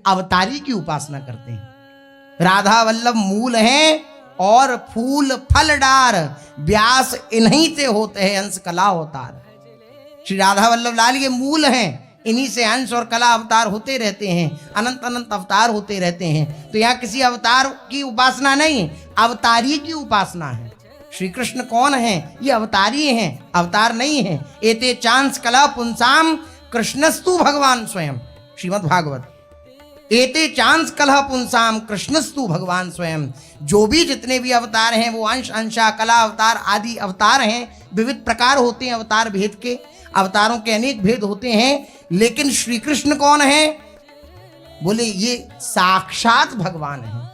अवतारी की उपासना करते हैं। राधा वल्लभ मूल हैं और फूल फल डार, व्यास इन्हीं से होते हैं हंस कला अवतार। श्री राधा वल्लभ लाल ये मूल हैं, इन्हीं से हंस और कला अवतार होते रहते हैं, अनंत अनंत अवतार होते रहते हैं। तो यहाँ किसी अवतार की उपासना नहीं, अवतारी की उपासना है। श्री कृष्ण कौन हैं? ये अवतारी हैं, अवतार नहीं हैं। एते चांस कला पुंसाम कृष्णस्तु भगवान स्वयं, श्रीमद् भागवत। एते चांस कलह पुंसाम कृष्णस्तु भगवान स्वयं। जो भी जितने भी अवतार हैं वो अंश अंशा कला अवतार आदि अवतार हैं। विविध प्रकार होते हैं अवतार भेद के, अवतारों के अनेक भेद होते हैं, लेकिन श्री कृष्ण कौन है? बोले ये साक्षात भगवान है।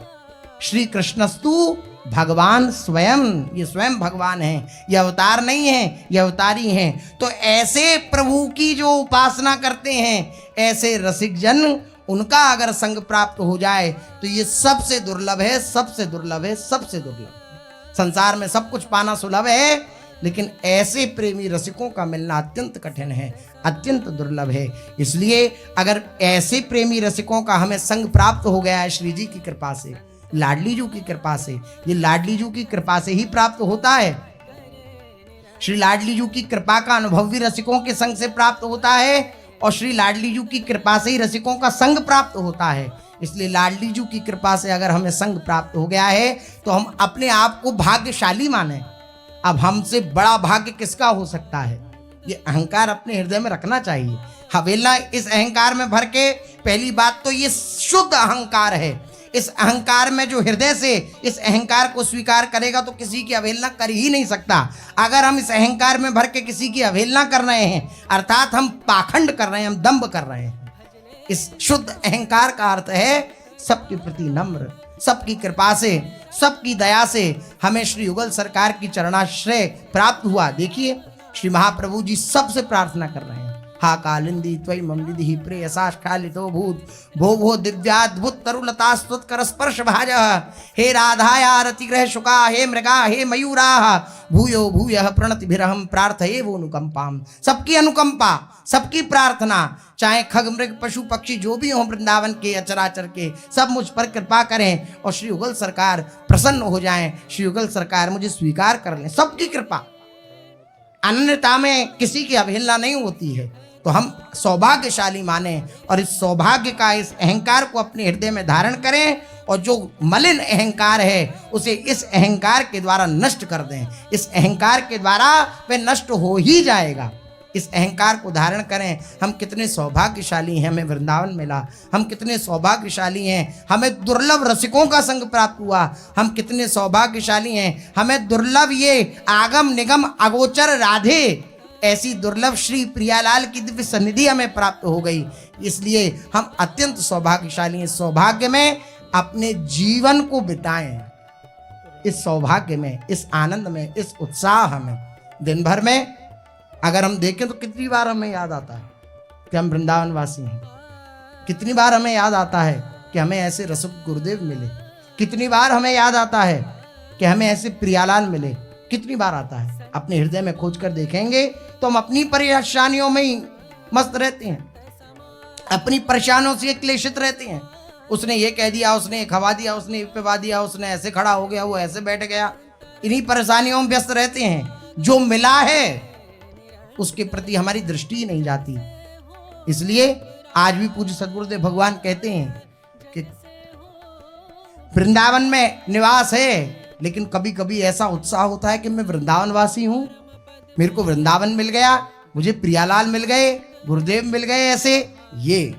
श्री कृष्णस्तु भगवान स्वयं, ये स्वयं भगवान हैं, ये अवतार नहीं है, ये अवतारी हैं। तो ऐसे प्रभु की जो उपासना करते हैं, ऐसे रसिक जन, उनका अगर संग प्राप्त हो जाए तो ये सबसे दुर्लभ है, सबसे दुर्लभ है, सबसे दुर्लभ। संसार में सब कुछ पाना सुलभ है, लेकिन ऐसे प्रेमी रसिकों का मिलना अत्यंत कठिन है, अत्यंत दुर्लभ है। इसलिए अगर ऐसे प्रेमी रसिकों का हमें संग प्राप्त हो गया है श्री जी की कृपा से, लाडली जू की कृपा से, ये लाडली जू की कृपा से ही प्राप्त होता है। श्री लाडली जू की कृपा का अनुभव भी रसिकों के संग से प्राप्त होता है, और श्री लाडली जू की कृपा से ही रसिकों का संग प्राप्त होता है। इसलिए लाडली जू की कृपा से अगर हमें संग प्राप्त हो गया है तो हम अपने आप को भाग्यशाली माने। अब हमसे बड़ा भाग्य किसका हो सकता है? ये अहंकार अपने हृदय में रखना चाहिए। हवेला इस अहंकार में भर के, पहली बात तो ये शुद्ध अहंकार है। इस अहंकार में जो हृदय से इस अहंकार को स्वीकार करेगा तो किसी की अवहेलना कर ही नहीं सकता। अगर हम इस अहंकार में भर के किसी की अवहेलना कर रहे हैं, अर्थात हम पाखंड कर रहे हैं, हम दंभ कर रहे हैं। इस शुद्ध अहंकार का अर्थ है सबके प्रति नम्र, सबकी कृपा से, सबकी दया से हमें श्री युगल सरकार की चरणाश्रय प्राप्त हुआ। देखिए श्री महाप्रभु जी सबसे प्रार्थना कर रहे हैं, हा कालिंदी त्वयि मम निधि प्रेयसा स्खालितो भूत भो भो दिव्याद्भुत तरुलता स्तुत्कर स्पर्श भाजः। हे राधाया रतिग्रह शुका, हे मृगा, हे मयूराः, भूयो भूयः प्रणतिभिरहं प्रार्थये वो अनुकंपाम। सबकी अनुकंपा, सबकी प्रार्थना, चाहे खग मृग पशु पक्षी जो भी हों वृंदावन के अचराचर के, सब मुझ पर कृपा करें और श्री युगल सरकार प्रसन्न हो जाएं, श्री युगल सरकार मुझे स्वीकार कर लें। सबकी कृपा, अनन्यता में किसी की अवहेलना नहीं होती है। तो हम सौभाग्यशाली माने और इस सौभाग्य का, इस अहंकार को अपने हृदय में धारण करें, और जो मलिन अहंकार है उसे इस अहंकार के द्वारा नष्ट कर दें। इस अहंकार के द्वारा वह नष्ट हो ही जाएगा। इस अहंकार को धारण करें। हम कितने सौभाग्यशाली हैं, हमें वृंदावन मिला। हम कितने सौभाग्यशाली हैं, हमें दुर्लभ रसिकों का संग प्राप्त हुआ। हम कितने सौभाग्यशाली हैं, हमें दुर्लभ ये आगम निगम अगोचर राधे, ऐसी दुर्लभ श्री प्रियालाल की दिव्य सन्निधि हमें प्राप्त हो गई। इसलिए हम अत्यंत सौभाग्यशाली हैं। सौभाग्य में अपने जीवन को बिताएं, इस सौभाग्य में, इस आनंद में, इस उत्साह में। दिन भर में अगर हम देखें तो कितनी बार हमें याद आता है कि हम वृंदावन वासी हैं। कितनी बार हमें याद आता है कि हमें ऐसे रसिक गुरुदेव मिले। कितनी बार हमें याद आता है कि हमें ऐसे प्रियालाल मिले। कितनी बार आता है? अपने हृदय में खोज कर देखेंगे तो हम अपनी परेशानियों में ही मस्त रहते हैं, अपनी परेशानियों से क्लेशित रहते हैं। उसने ये कह दिया, उसने ये खवा दिया, उसने ये पिवा दिया, उसने ऐसे खड़ा हो गया, वो ऐसे बैठ गया। इन्हीं परेशानियों में व्यस्त रहते हैं। जो मिला है उसके प्रति हमारी दृष्टि ही नहीं जाती। इसलिए आज भी पूज्य सद्गुरुदेव भगवान कहते हैं कि वृंदावन में निवास है, लेकिन कभी कभी ऐसा उत्साह होता है कि मैं वृंदावन वासी हूं, मेरे को वृंदावन मिल गया, मुझे प्रियालाल मिल गए, गुरुदेव मिल गए। ऐसे ये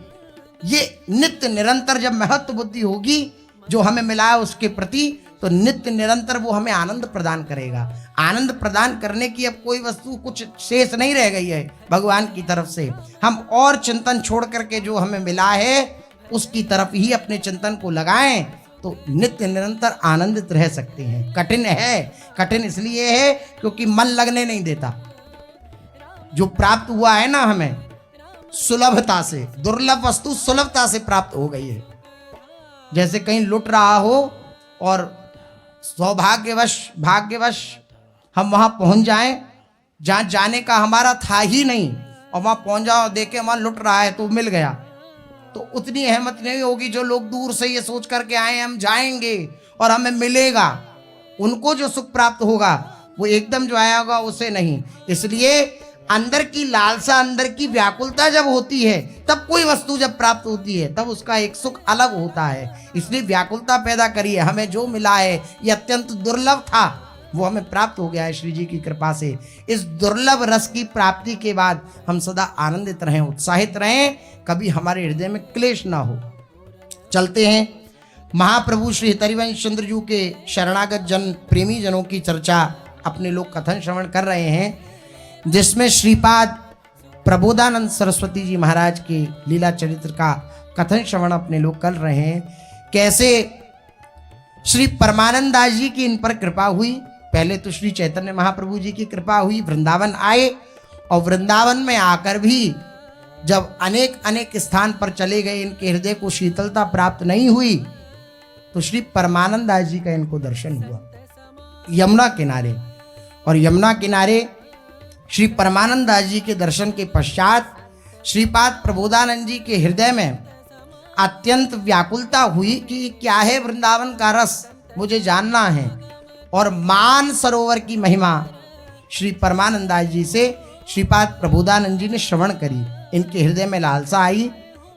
नित्य निरंतर जब महत्व बुद्धि होगी जो हमें मिला है उसके प्रति, तो नित्य निरंतर वो हमें आनंद प्रदान करेगा। आनंद प्रदान करने की अब कोई वस्तु कुछ शेष नहीं रह गई है भगवान की तरफ से। हम और चिंतन छोड़ करके जो हमें मिला है उसकी तरफ ही अपने चिंतन को लगाएं, तो नित्य निरंतर आनंदित रह सकते हैं। कठिन है, कठिन इसलिए है क्योंकि मन लगने नहीं देता। जो प्राप्त हुआ है ना हमें सुलभता से, दुर्लभ वस्तु सुलभता से प्राप्त हो गई है। जैसे कहीं लुट रहा हो और सौभाग्यवश भाग्यवश हम वहां पहुंच जाएं जहां जाने का हमारा था ही नहीं, और वहां पहुंच जाओ देखे वहां लुट रहा है तो मिल गया। तो उतनी अहमत नहीं होगी जो लोग दूर से ये सोच करके आए हम जाएंगे और हमें मिलेगा। उनको जो सुख प्राप्त होगा वो एकदम जो आया होगा उसे नहीं। इसलिए अंदर की लालसा, अंदर की व्याकुलता जब होती है, तब कोई वस्तु जब प्राप्त होती है तब उसका एक सुख अलग होता है। इसलिए व्याकुलता पैदा करिए। हमें जो मिला है ये अत्यंत दुर्लभ था, वो हमें प्राप्त हो गया है श्री जी की कृपा से। इस दुर्लभ रस की प्राप्ति के बाद हम सदा आनंदित रहें, उत्साहित रहें, कभी हमारे हृदय में क्लेश ना हो। चलते हैं महाप्रभु श्री हरिवंश चंद्र जी के शरणागत जन, प्रेमी जनों की चर्चा अपने लोग कथन श्रवण कर रहे हैं, जिसमें श्रीपाद प्रबोधानंद सरस्वती जी महाराज के लीला चरित्र का कथन श्रवण अपने लोग कर रहे हैं। कैसे श्री परमानंद दास जी की इन पर कृपा हुई। पहले तो श्री चैतन्य महाप्रभु जी की कृपा हुई, वृंदावन आए, और वृंदावन में आकर भी जब अनेक अनेक स्थान पर चले गए, इनके हृदय को शीतलता प्राप्त नहीं हुई, तो श्री परमानंद दास जी का इनको दर्शन हुआ यमुना किनारे। और यमुना किनारे श्री परमानंद दास जी के दर्शन के पश्चात श्रीपाद प्रबोधानंद जी के हृदय में अत्यंत व्याकुलता हुई कि क्या है वृंदावन का रस, मुझे जानना है। और मान सरोवर की महिमा श्री परमानंद दास जी से श्रीपाद प्रबोधानंद जी ने श्रवण करी। इनके हृदय में लालसा आई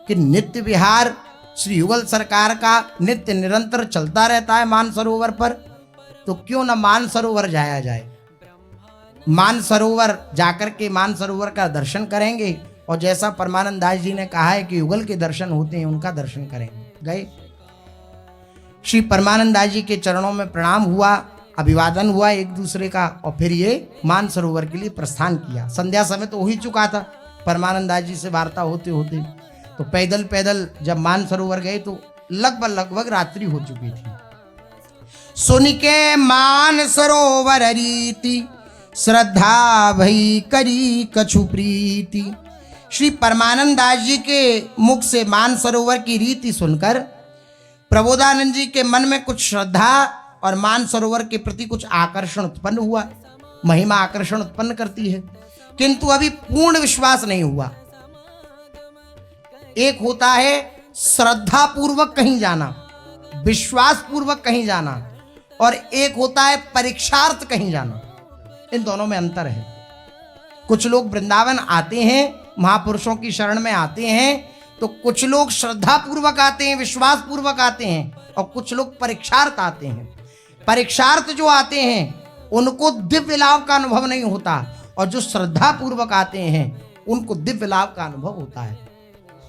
कि नित्य विहार श्री युगल सरकार का नित्य निरंतर चलता रहता है मान सरोवर पर, तो क्यों न मान सरोवर जाया जाए। मान सरोवर जाकर के मान सरोवर का दर्शन करेंगे, और जैसा परमानंद दास जी ने कहा है कि युगल के दर्शन होते हैं, उनका दर्शन करेंगे। गए श्री परमानंद दास जी के चरणों में प्रणाम हुआ, अभिवादन हुआ एक दूसरे का, और फिर ये मान सरोवर के लिए प्रस्थान किया। संध्या समय तो हो ही चुका था परमानंद दास जी से वार्ता होते होते, तो पैदल पैदल जब मान सरोवर गए तो लगभग रात्रि हो चुकी थी। सुन के मान सरोवर रीति, श्रद्धा भई करी कछु प्रीति। श्री परमानंद दास जी के मुख से मान सरोवर की रीति सुनकर प्रबोधानंद जी के मन में कुछ श्रद्धा और मान सरोवर के प्रति कुछ आकर्षण उत्पन्न हुआ। महिमा आकर्षण उत्पन्न करती है, किंतु अभी पूर्ण विश्वास नहीं हुआ। एक होता है श्रद्धा पूर्वक कहीं जाना, विश्वास पूर्वक कहीं जाना, और एक होता है परीक्षार्थ कहीं जाना। इन दोनों में अंतर है। कुछ लोग वृंदावन आते हैं, महापुरुषों की शरण में आते हैं, तो कुछ लोग श्रद्धा पूर्वक आते हैं, विश्वास पूर्वक आते हैं, और कुछ लोग परीक्षार्थ आते हैं। परीक्षार्थ जो आते हैं उनको दिव्य लाभ का अनुभव नहीं होता, और जो श्रद्धा पूर्वक आते हैं उनको दिव्य लाभ का अनुभव होता है।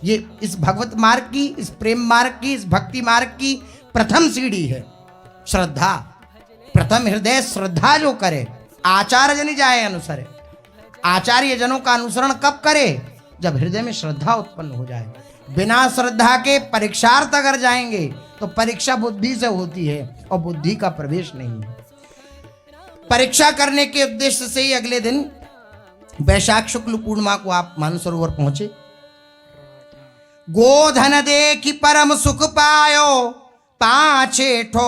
ये इस भगवत मार्ग की, इस प्रेम मार्ग की, इस भक्ति मार्ग की प्रथम सीढ़ी है श्रद्धा। प्रथम हृदय श्रद्धा जो करे, आचार्य जन जाए अनुसरे। आचार्य जनों का अनुसरण कब करे? जब हृदय में श्रद्धा उत्पन्न हो जाए। बिना श्रद्धा के परीक्षार्थ अगर जाएंगे तो परीक्षा बुद्धि से होती है, और बुद्धि का प्रवेश नहीं है। परीक्षा करने के उद्देश्य से ही अगले दिन वैशाख शुक्ल पूर्णिमा को आप मानसरोवर पहुंचे। गोधन देखी परम सुख पायो, पांचे ठो